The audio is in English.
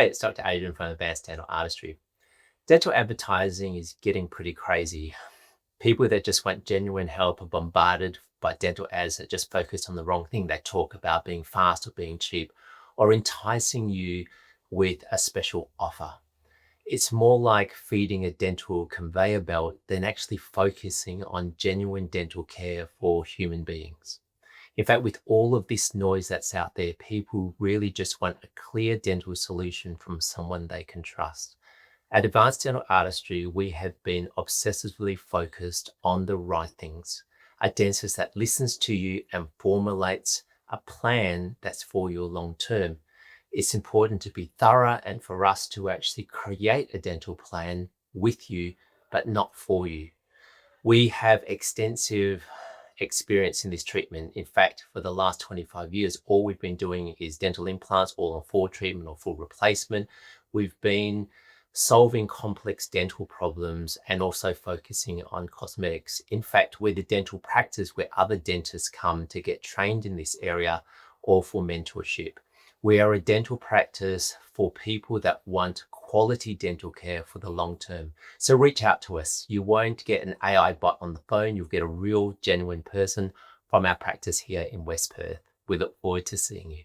Hi, it's Dr. Adrian from Advanced Dental Artistry. Dental advertising is getting pretty crazy. People that just want genuine help are bombarded by dental ads that just focus on the wrong thing. They talk about being fast or being cheap or enticing you with a special offer. It's more like feeding a dental conveyor belt than actually focusing on genuine dental care for human beings. In fact, with all of this noise that's out there, people really just want a clear dental solution from someone they can trust. At Advanced Dental Artistry, we have been obsessively focused on the right things. A dentist that listens to you and formulates a plan that's for your long term. It's important to be thorough and for us to actually create a dental plan with you, but not for you. We have extensive experience in this treatment. In fact, for the last 25 years, all we've been doing is dental implants, all on full treatment or full replacement. We've been solving complex dental problems and also focusing on cosmetics. In fact, we're the dental practice where other dentists come to get trained in this area or for mentorship. We are a dental practice for people that want quality dental care for the long term. So reach out to us. You won't get an AI bot on the phone. You'll get a real, genuine person from our practice here in West Perth. We look forward to seeing you.